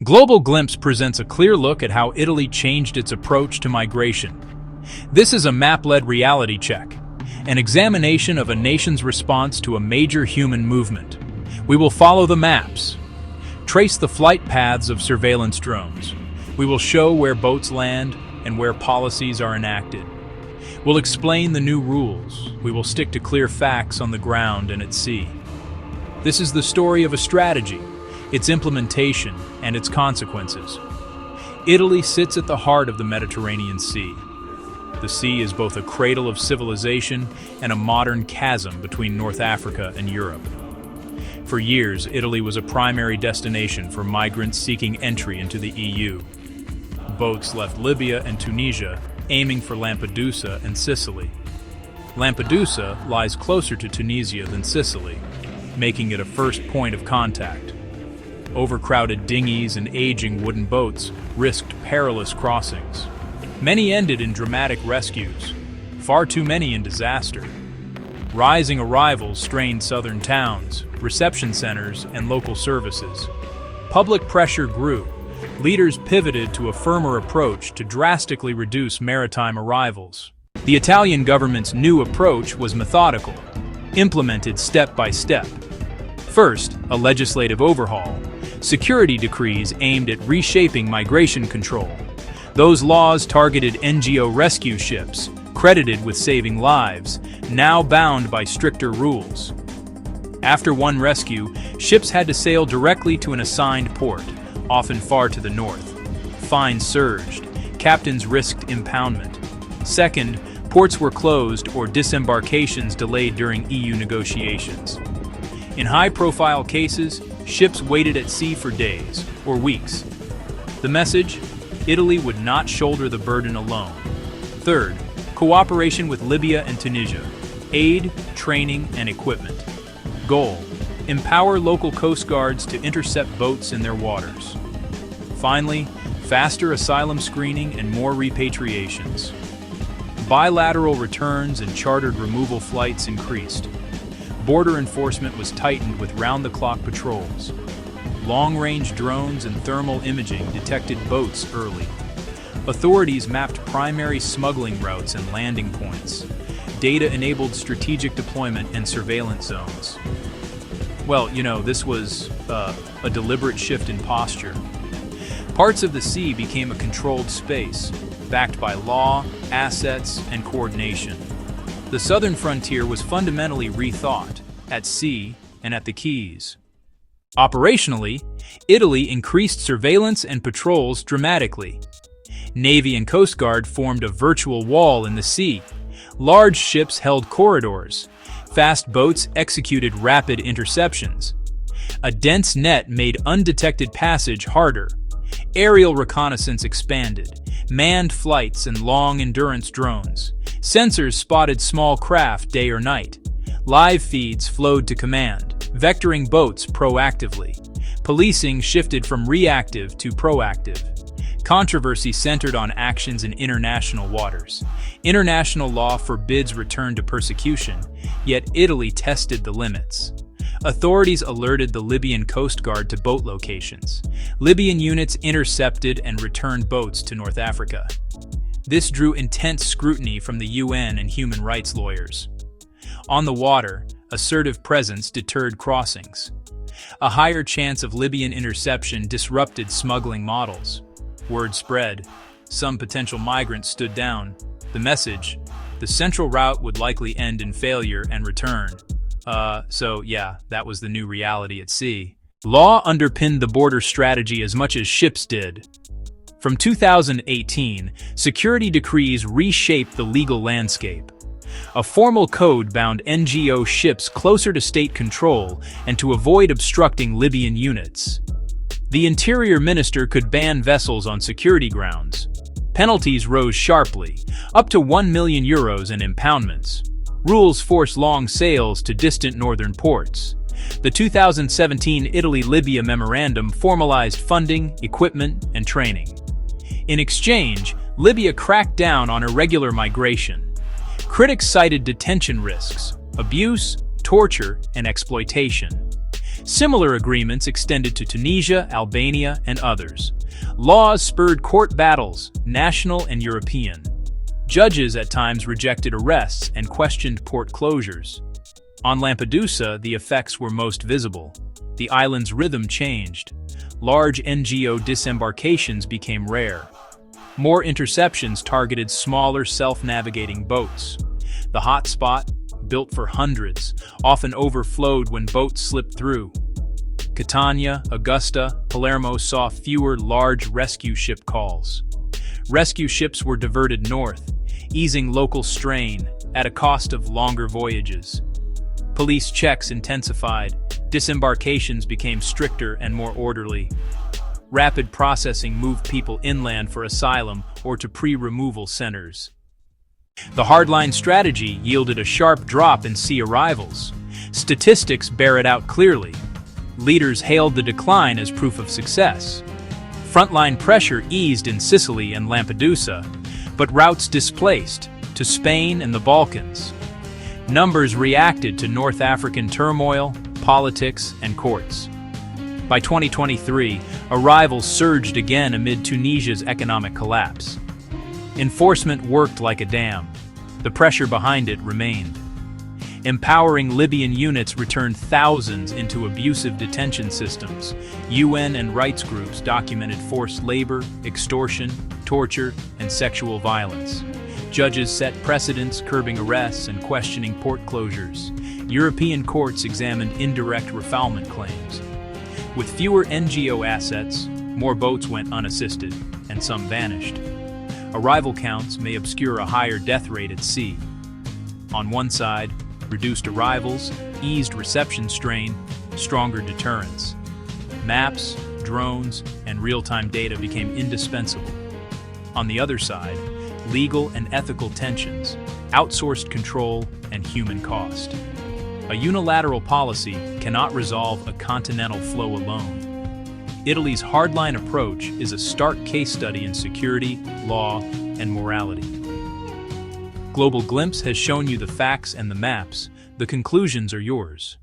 Global Glimpse presents a clear look at how Italy changed its approach to migration. This is a map-led reality check, an examination of a nation's response to a major human movement. We will follow the maps, trace the flight paths of surveillance drones. We will show where boats land and where policies are enacted. We'll explain the new rules. We will stick to clear facts on the ground and at sea. This is the story of a strategy, its implementation, and its consequences. Italy sits at the heart of the Mediterranean Sea. The sea is both a cradle of civilization and a modern chasm between North Africa and Europe. For years, Italy was a primary destination for migrants seeking entry into the EU. Boats left Libya and Tunisia, aiming for Lampedusa and Sicily. Lampedusa lies closer to Tunisia than Sicily, making it a first point of contact. Overcrowded dinghies and aging wooden boats risked perilous crossings. Many ended in dramatic rescues, far too many in disaster. Rising arrivals strained southern towns, reception centers, and local services. Public pressure grew. Leaders pivoted to a firmer approach to drastically reduce maritime arrivals. The Italian government's new approach was methodical, implemented step by step. First, a legislative overhaul. Security decrees aimed at reshaping migration control. Those laws targeted NGO rescue ships, credited with saving lives, now bound by stricter rules. After one rescue, ships had to sail directly to an assigned port, often far to the north. Fines surged. Captains risked impoundment. Second, ports were closed or disembarkations delayed during EU negotiations. In high-profile cases, ships waited at sea for days or weeks. The message? Italy would not shoulder the burden alone. Third, cooperation with Libya and Tunisia. Aid, training, and equipment. Goal: empower local coast guards to intercept boats in their waters. Finally, faster asylum screening and more repatriations. Bilateral returns and chartered removal flights increased. Border enforcement was tightened with round-the-clock patrols. Long-range drones and thermal imaging detected boats early. Authorities mapped primary smuggling routes and landing points. Data enabled strategic deployment and surveillance zones. Well, this was a deliberate shift in posture. Parts of the sea became a controlled space, backed by law, assets, and coordination. The southern frontier was fundamentally rethought, at sea and at the quays. Operationally, Italy increased surveillance and patrols dramatically. Navy and Coast Guard formed a virtual wall in the sea. Large ships held corridors. Fast boats executed rapid interceptions. A dense net made undetected passage harder. Aerial reconnaissance expanded. Manned flights and long-endurance drones. Sensors spotted small craft day or night. Live feeds flowed to command, vectoring boats proactively. Policing shifted from reactive to proactive. Controversy centered on actions in international waters. International law forbids return to persecution, yet Italy tested the limits. Authorities alerted the Libyan Coast Guard to boat locations. Libyan units intercepted and returned boats to North Africa. This drew intense scrutiny from the UN and human rights lawyers. On the water, assertive presence deterred crossings. A higher chance of Libyan interception disrupted smuggling models. Word spread. Some potential migrants stood down. The message: the central route would likely end in failure and return. That was the new reality at sea. Law underpinned the border strategy as much as ships did. From 2018, security decrees reshaped the legal landscape. A formal code bound NGO ships closer to state control and to avoid obstructing Libyan units. The Interior Minister could ban vessels on security grounds. Penalties rose sharply, up to €1 million in impoundments. Rules forced long sails to distant northern ports. The 2017 Italy-Libya Memorandum formalized funding, equipment, and training. In exchange, Libya cracked down on irregular migration. Critics cited detention risks, abuse, torture, and exploitation. Similar agreements extended to Tunisia, Albania, and others. Laws spurred court battles, national and European. Judges at times rejected arrests and questioned port closures. On Lampedusa, the effects were most visible. The island's rhythm changed. Large NGO disembarkations became rare. More interceptions targeted smaller self-navigating boats. The hotspot, built for hundreds, often overflowed when boats slipped through. Catania, Augusta, Palermo saw fewer large rescue ship calls. Rescue ships were diverted north, easing local strain at a cost of longer voyages. Police checks intensified, disembarkations became stricter and more orderly. Rapid processing moved people inland for asylum or to pre-removal centers. The hardline strategy yielded a sharp drop in sea arrivals. Statistics bear it out clearly. Leaders hailed the decline as proof of success. Frontline pressure eased in Sicily and Lampedusa, but routes displaced to Spain and the Balkans. Numbers reacted to North African turmoil, politics, and courts. By 2023, arrivals surged again amid Tunisia's economic collapse. Enforcement worked like a dam. The pressure behind it remained. Empowering Libyan units returned thousands into abusive detention systems. UN and rights groups documented forced labor, extortion, torture, and sexual violence. Judges set precedents curbing arrests and questioning port closures. European courts examined indirect refoulement claims. With fewer NGO assets, more boats went unassisted, and some vanished. Arrival counts may obscure a higher death rate at sea. On one side, reduced arrivals, eased reception strain, stronger deterrence. Maps, drones, and real-time data became indispensable. On the other side, legal and ethical tensions, outsourced control, and human cost. A unilateral policy cannot resolve a continental flow alone. Italy's hardline approach is a stark case study in security, law, and morality. Global Glimpse has shown you the facts and the maps. The conclusions are yours.